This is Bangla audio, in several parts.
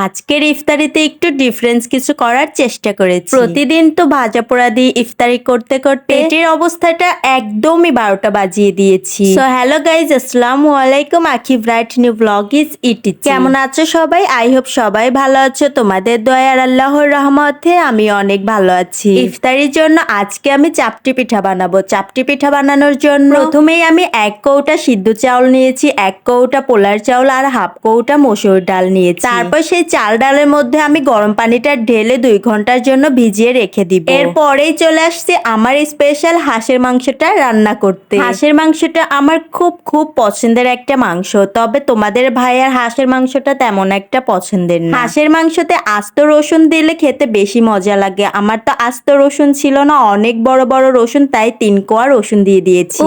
আজকের ইফতারিতে একটু ডিফারেন্স কিছু করার চেষ্টা করেছি। প্রতিদিন তো ভাজা পোড়া দিয়ে ইফতারি করতে করতে পেটের অবস্থাটা একদমই 12টা বাজিয়ে দিয়েছি। সো হ্যালো গাইজ, আসসালামু আলাইকুম। আখি ব্রাইট নিউ ব্লগ ইজ ইটি। কেমন আছো সবাই? আই হোপ সবাই ভালো আছো। তোমাদের দয়া আর আল্লাহর রহমতে আমি অনেক ভালো আছি। ইফতারির জন্য আজকে আমি চাপটি পিঠা বানাবো। চাপটি পিঠা বানানোর জন্য প্রথমেই আমি 1 কৌটা সিদ্ধ চাউল নিয়েছি, 1 কৌটা পোলার চাউল আর হাফ কৌটা মসুর ডাল নিয়েছি। তারপর সেই চাল ডালের মধ্যে আমি গরম পানিটা ঢেলে 2 ঘন্টার জন্য ভিজিয়ে রেখে দিব। এরপরেই চলে আসছে আমার স্পেশাল হাঁসের মাংসটা রান্না করতে। হাঁসের মাংসটা আমার খুব খুব পছন্দের একটা মাংস, তবে তোমাদের ভাইয়ার হাঁসের মাংসটা তেমন একটা পছন্দের না। হাঁসের মাংসতে আস্ত রসুন দিলে খেতে বেশি মজা লাগে। আমার তো আস্ত রসুন ছিল না, অনেক বড় বড় রসুন, তাই 3 কোয়া রসুন দিয়ে দিয়েছি।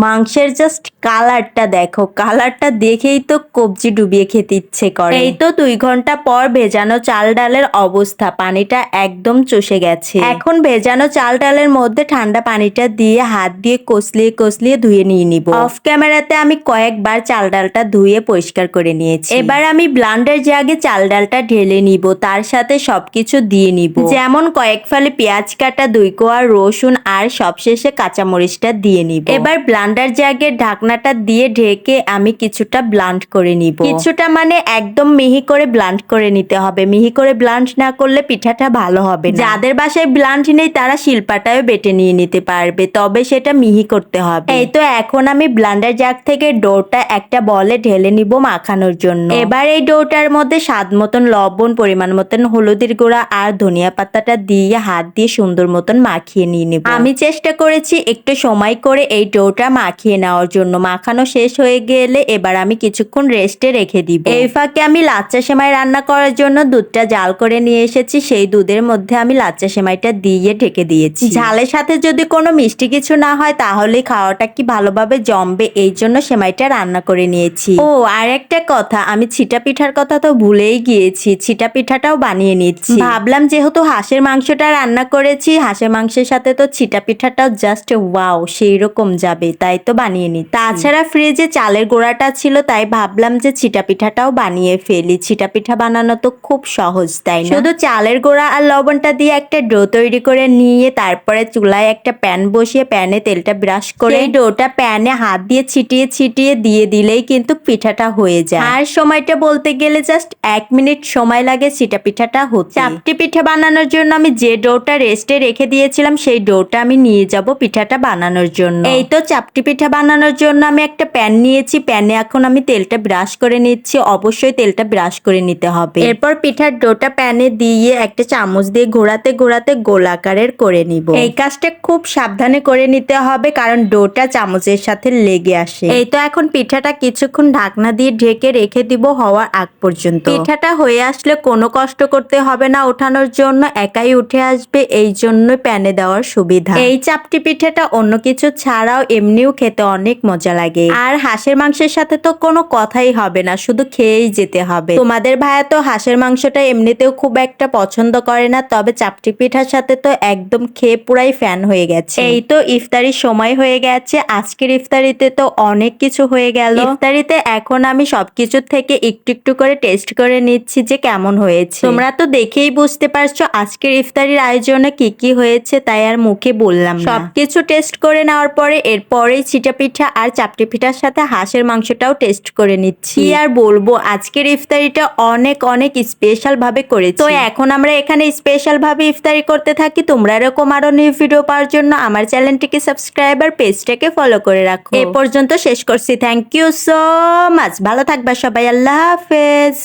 মাংসের জাস্ট কালারটা দেখো, কালারটা দেখেই তো কবজি ডুবিয়ে খেতে ইচ্ছে করে। এই তো 2 ঘন্টা পর ভেজানো চাল ডালের অবস্থা, পানিটা একদম চষে গেছে। এখন ভেজানো চাল ডালের মধ্যে ঠান্ডা পানিটা দিয়ে হাত দিয়ে কসলিয়ে কসলিয়ে ধুয়ে নিয়ে নিব। অফ ক্যামেরাতে আমি কয়েকবার চাল ডালটা ধুয়ে পরিষ্কার করে নিয়েছি। এবার আমি ব্লান্ডার জাগে চাল ডালটা ঢেলে নিব, তার সাথে সবকিছু দিয়ে নিব। যেমন কয়েক ফালি পেঁয়াজ কাটা, 2 কোয়া রসুন আর সবশেষে কাঁচামরিচটা দিয়ে নিব। এবার ব্লান্ডার জাগের ঢাকনাটা দিয়ে ঢেকে আমি কিছুটা ব্লান্ড করে নিব। কিছুটা মানে একদম মিহি করে ব্লান্ড করে নিতে হবে। মিহি করে ব্লান্ড না করলে পিঠাটা ভালো হবে না। যাদের বাসায় ব্লান্ড নেই তারা শিলপাটায়ও বেটে নিয়ে নিতে পারবে, তবে সেটা মিহি করতে হবে। এই তো এখন আমি ব্লান্ডার জাগ থেকে ডোটা একটা বলে ঢেলে নিব মাখানোর জন্য। এবার এই ডোটার মধ্যে স্বাদ মতন লবণ, পরিমাণ মতন হলুদের গুঁড়া আর ধনিয়া পাতাটা দিয়ে হাত দিয়ে সুন্দর মতন মাখিয়ে নিয়ে নিব। আমি চেষ্টা করেছি একটু সময় করে এই ডোটা মাখিয়ে নেওয়ার জন্য। মাখানো শেষ হয়ে গেলে এবার আমি কিছুক্ষণ রেস্টে রেখে দিব। এই ফাঁকে আমি লাচ্চা সেমাই রান্না করার জন্য দুধটা জাল করে নিয়ে এসেছি। সেই দুধের মধ্যে আমি লাচ্চা সেমাইটা দিয়ে ঢেকে দিয়েছি। ঝালের সাথে যদি কোনো মিষ্টি কিছু না হয় তাহলে খাওয়াটা কি ভালোভাবে জমবে, এই জন্য সেমাইটা রান্না করে নিয়েছি। ও আর একটা কথা, আমি ছিটা পিঠার কথা তো ভুলেই গিয়েছি। ছিটা পিঠাটাও বানিয়ে নিচ্ছি। ভাবলাম যেহেতু হাঁসের মাংসটা রান্না করেছি, হাঁসের মাংসের সাথে তো ছিটা পিঠাটাও জাস্ট ওয়াও সেই রকম যাবে, তাই তো বানিয়ে নি। তাছাড়া ফ্রিজে চালের গোড়াটা ছিল, তাই ভাবলাম যে ছিটা পিঠাটাও বানিয়ে ফেলি। ছিটা পিঠা বানানো তো খুব সহজ, তাই না? শুধু চালের গোড়া আর লবণটা দিয়ে একটা ডো তৈরি করে নিয়ে তারপরে চুলায় একটা প্যান বসিয়ে প্যানে তেলটা ব্রাশ করে এই ডোটা প্যানে হাত দিয়ে ছিটিয়ে ছিটিয়ে দিয়ে দিলেই কিন্তু পিঠাটা হয়ে যায়। আর সময়টা বলতে গেলে জাস্ট 1 মিনিট সময় লাগে ছিটা পিঠাটা হতে। চাপটি পিঠা বানানোর জন্য আমি যে ডোটা রেস্টে রেখে দিয়েছিলাম সেই ডোটা আমি নিয়ে যাব পিঠাটা বানানোর জন্য। এই তো চাপটি পিঠা বানানোর জন্য আমি একটা প্যান নিয়েছি। প্যানে এখন আমি তেলটা ব্রাশ করে নিচ্ছি। অবশ্যই তেলটা ব্রাশ করে নিতে হবে। এরপর পিঠার ডোটা প্যানে দিয়ে একটা চামচ দিয়ে ঘোরাতে ঘোরাতে গোল আকারের করে নিব। এই কাজটা খুব সাবধানে করে নিতে হবে, কারণ ডোটা চামচের সাথে লেগে আসে। এই তো এখন পিঠাটা কিছুক্ষণ ঢাকনা দিয়ে ঢেকে রেখে দিব হওয়ার আগ পর্যন্ত। পিঠাটা হয়ে আসলে কোনো কষ্ট করতে হবে না ওঠানোর জন্য, একাই উঠে আসবে, এই জন্য প্যানে দেওয়ার সুবিধা। এই চাপটি পিঠাটা অন্য কিছু ছাড়াও এমনিও খেতে অনেক মজা লাগে। আর হাঁসের মাংসের সাথে তো কোনো কথাই হবে না, শুধু খেয়েই যেতে হবে। তোমাদের ভাইয়া তো হাঁসের মাংসটা এমনিতেও খুব একটা পছন্দ করে না, তবে চাপটি পিঠার সাথে তো একদম খেয়ে পুরাই ফ্যান হয়ে গেছে। এই তো ইফতারির সময় হয়ে গেছে। আজকের ইফতারিতে তো অনেক কিছু হয়ে গেল। ইফতারিতে এখন আমি সবকিছু থেকে একটু একটু করে টেস্ট করে নিচ্ছি যে কেমন হয়েছে। তোমরা তো দেখেই বুঝতে পারছো আজকের ইফতারির আয়োজনে কি কি হয়েছে, তাই আর মুখে বললাম না। সবকিছু টেস্ট করে নেওয়ার পরে এরপরেই ছিটা পিঠা আর চাপটি পিঠার সাথে হাঁসের মাংসটাও টেস্ট করে নিচ্ছি। কি আর বলবো, আজকের ইফতারিটা অনেক অনেক স্পেশাল ভাবে করেছি। তো এখন আমরা এখানে স্পেশাল ভাবে ইফতারি করতে থাকি। তোমরা এরকম আরো নিউ ভিডিও পাওয়ার জন্য আমার চ্যানেলটিকে সাবস্ক্রাইব আর পেজটাকে ফলো করে রাখো। এ পর্যন্ত শেষ করছি। Thank you so much. ভালো থাকবা সবাই। আল্লাহ হাফেজ।